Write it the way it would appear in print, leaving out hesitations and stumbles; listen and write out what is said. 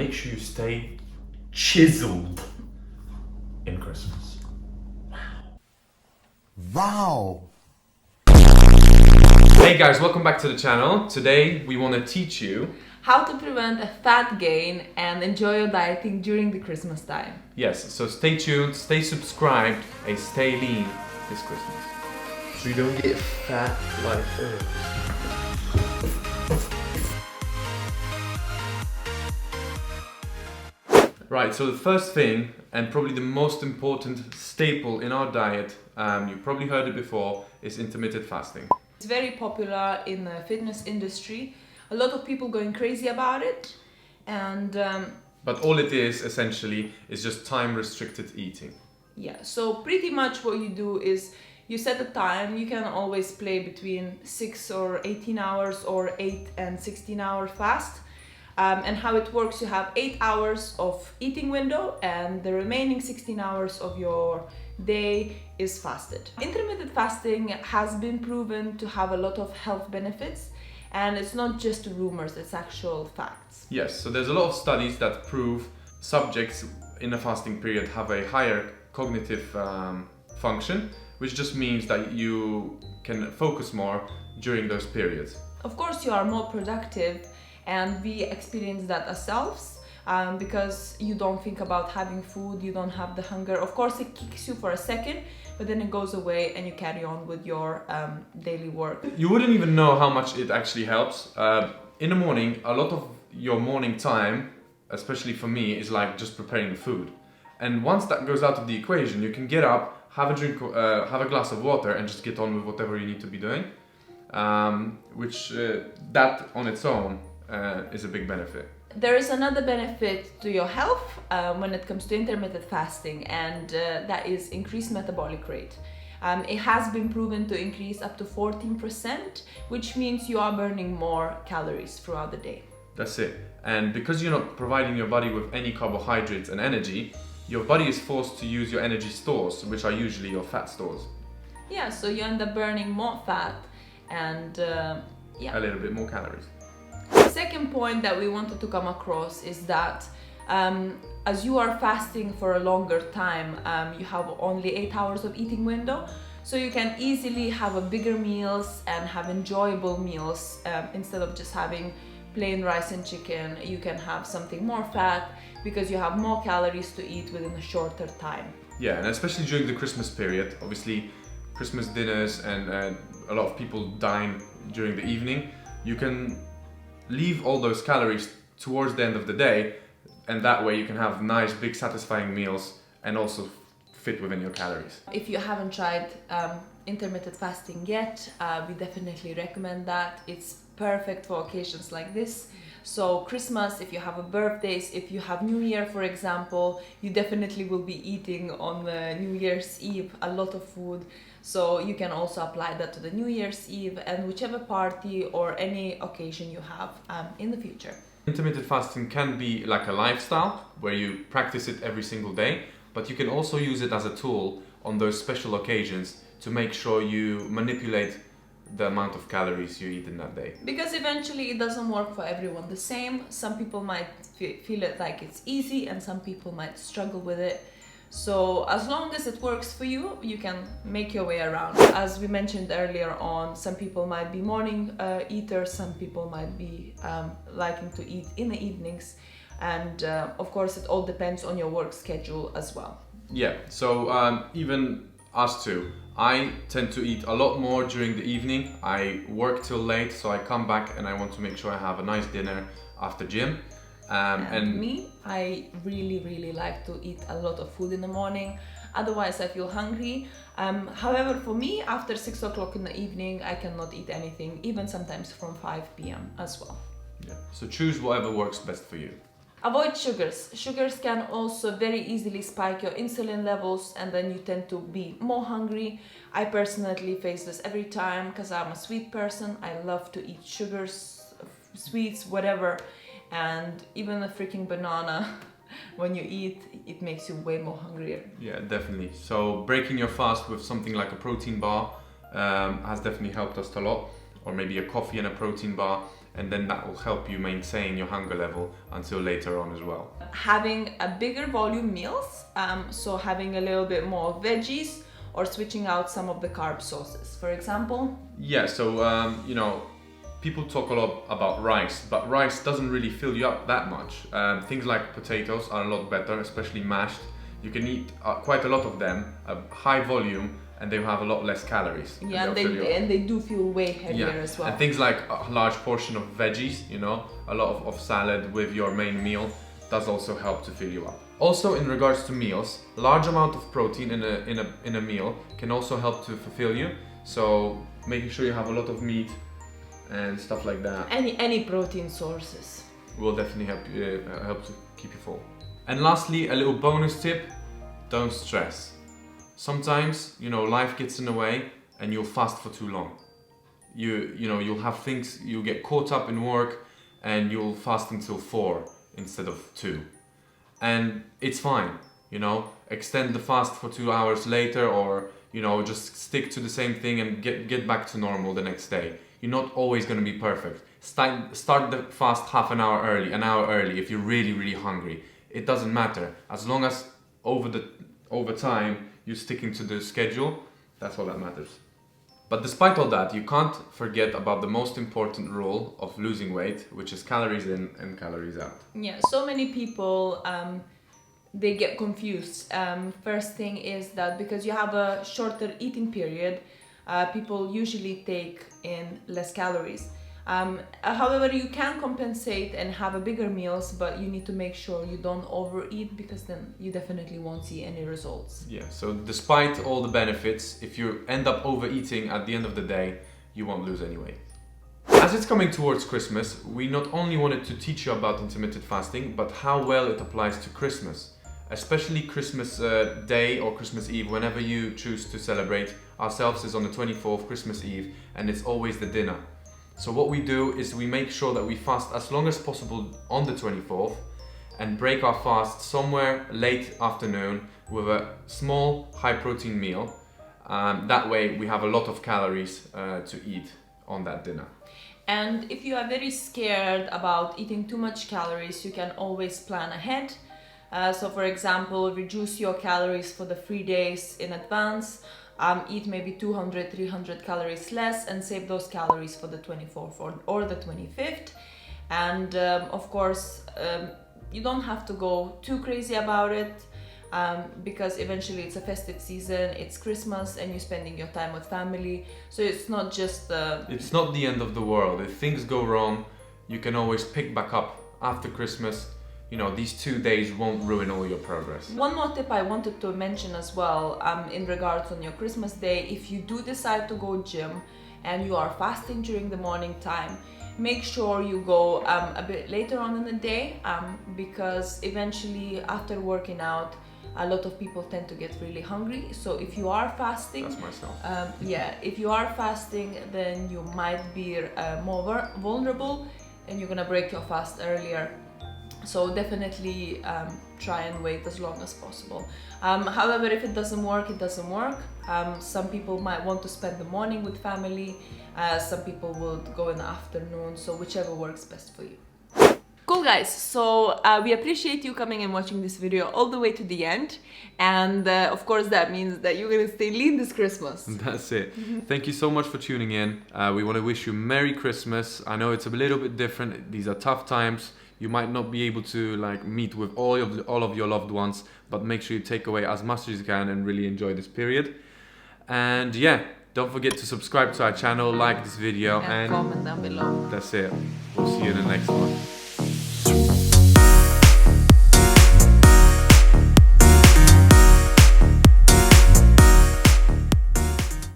make sure you stay chiseled in Christmas. Wow! Hey guys, welcome back to the channel. Today we want to teach you how to prevent a fat gain and enjoy your dieting during the Christmas time. Yes, so stay tuned, stay subscribed, and stay lean this Christmas. So you don't get fat like this. Right, so the first thing, and probably the most important staple in our diet, you probably heard it before, is intermittent fasting. It's very popular in the fitness industry. A lot of people going crazy about it, and But all it is essentially is just time restricted eating. yeah, so pretty much what you do is you set a time. You can always play between 6 or 18 hours or 8 and 16 hour fast. And how it works, you have 8 hours of eating window and the remaining 16 hours of your day is fasted. Intermittent fasting has been proven to have a lot of health benefits, and it's not just rumors, it's actual facts. Yes, so there's a lot of studies that prove subjects in a fasting period have a higher cognitive function, which just means that you can focus more during those periods. Of course, you are more productive, and we experience that ourselves because you don't think about having food, you don't have the hunger. Of course, it kicks you for a second, but then it goes away and you carry on with your daily work. You wouldn't even know how much it actually helps. In the morning, a lot of your morning time, especially for me, is like just preparing the food. And once that goes out of the equation, you can get up, have a drink, have a glass of water, and just get on with whatever you need to be doing. That on its own is a big benefit. There is another benefit to your health when it comes to intermittent fasting, and that is increased metabolic rate. It has been proven to increase up to 14%, which means you are burning more calories throughout the day. That's it. And because you're not providing your body with any carbohydrates and energy, your body is forced to use your energy stores, which are usually your fat stores. Yeah, so you end up burning more fat and A little bit more calories. The second point that we wanted to come across is that as you are fasting for a longer time, you have only 8 hours of eating window, so you can easily have a bigger meals and have enjoyable meals instead of just having plain rice and chicken. You can have something more fat because you have more calories to eat within a shorter time. Yeah, and especially during the Christmas period, obviously Christmas dinners and a lot of people dine during the evening. You can leave all those calories towards the end of the day, and that way you can have nice, big, satisfying meals and also fit within your calories. If you haven't tried intermittent fasting yet, we definitely recommend that. It's perfect for occasions like this. So Christmas, if you have a birthdays, if you have New Year, for example, you definitely will be eating on the New Year's Eve a lot of food. So you can also apply that to the New Year's Eve and whichever party or any occasion you have in the future. Intermittent fasting can be like a lifestyle where you practice it every single day, but you can also use it as a tool on those special occasions to make sure you manipulate the amount of calories you eat in that day. Because eventually it doesn't work for everyone the same. Some people might feel it like it's easy and some people might struggle with it. So as long as it works for you, you can make your way around. As we mentioned earlier on, some people might be morning eaters, some people might be liking to eat in the evenings, and of course it all depends on your work schedule as well. Yeah, so even us too. I tend to eat a lot more during the evening. I work till late, so I come back and I want to make sure I have a nice dinner after gym. And me, I really like to eat a lot of food in the morning, otherwise I feel hungry. However, for me, after 6 o'clock in the evening, I cannot eat anything, even sometimes from 5 p.m. as well. Yeah. So choose whatever works best for you. Avoid sugars. Sugars can also very easily spike your insulin levels and then you tend to be more hungry. I personally face this every time because I'm a sweet person. I love to eat sugars, sweets, whatever. And even a freaking banana, when you eat, it makes you way more hungrier. Yeah, definitely. So breaking your fast with something like a protein bar has definitely helped us a lot. Or maybe a coffee and a protein bar. and then that will help you maintain your hunger level until later on as well. Having a bigger volume meals, so having a little bit more veggies, or switching out some of the carb sources, for example. Yeah, so people talk a lot about rice, but rice doesn't really fill you up that much. Things like potatoes are a lot better, especially mashed. You can eat quite a lot of them, a high volume, and they have a lot less calories. Yeah, and they do feel way heavier as well. And things like a large portion of veggies, a lot of salad with your main meal does also help to fill you up. Also, in regards to meals, large amount of protein in a meal can also help to fulfill you. So making sure you have a lot of meat and stuff like that. Any protein sources will definitely help to keep you full. And lastly, a little bonus tip: don't stress. Sometimes, life gets in the way and you'll fast for too long. You'll have things, you'll get caught up in work and you'll fast until 4 instead of 2. And it's fine, extend the fast for 2 hours later, or, just stick to the same thing and get back to normal the next day. You're not always going to be perfect. Start the fast an hour early if you're really, really hungry. It doesn't matter. As long as over time you're sticking to the schedule, that's all that matters. But despite all that, you can't forget about the most important rule of losing weight, which is calories in and calories out. Yeah, so many people, they get confused. First thing is that because you have a shorter eating period, people usually take in less calories. However, you can compensate and have a bigger meals, but you need to make sure you don't overeat, because then you definitely won't see any results. Yeah, so despite all the benefits, if you end up overeating at the end of the day, you won't lose any weight. As it's coming towards Christmas, we not only wanted to teach you about intermittent fasting, but how well it applies to Christmas. Especially Christmas Day or Christmas Eve, whenever you choose to celebrate. Ourselves is on the 24th, Christmas Eve, and it's always the dinner. So what we do is we make sure that we fast as long as possible on the 24th and break our fast somewhere late afternoon with a small high protein meal. That way we have a lot of calories to eat on that dinner. And if you are very scared about eating too much calories, you can always plan ahead. So for example, reduce your calories for the 3 days in advance. Eat maybe 200-300 calories less and save those calories for the 24th or the 25th. And of course, you don't have to go too crazy about it, because eventually it's a festive season, it's Christmas, and you're spending your time with family. So it's not just it's not the end of the world. If things go wrong, you can always pick back up after Christmas. These 2 days won't ruin all your progress. One more tip I wanted to mention as well, in regards on your Christmas day, if you do decide to go gym and you are fasting during the morning time, make sure you go a bit later on in the day, because eventually after working out, a lot of people tend to get really hungry. So if you are fasting, that's myself. If you are fasting, then you might be more vulnerable and you're gonna break your fast earlier. So definitely try and wait as long as possible. However, if it doesn't work, it doesn't work. Some people might want to spend the morning with family. Some people would go in the afternoon. So whichever works best for you. Cool guys, so we appreciate you coming and watching this video all the way to the end. And of course that means that you're gonna stay lean this Christmas. That's it. Thank you so much for tuning in. We want to wish you Merry Christmas. I know it's a little bit different. These are tough times. You might not be able to meet with all of your loved ones, but make sure you take away as much as you can and really enjoy this period. And yeah, don't forget to subscribe to our channel, like this video, and comment down below. That's it. We'll see you in the next one.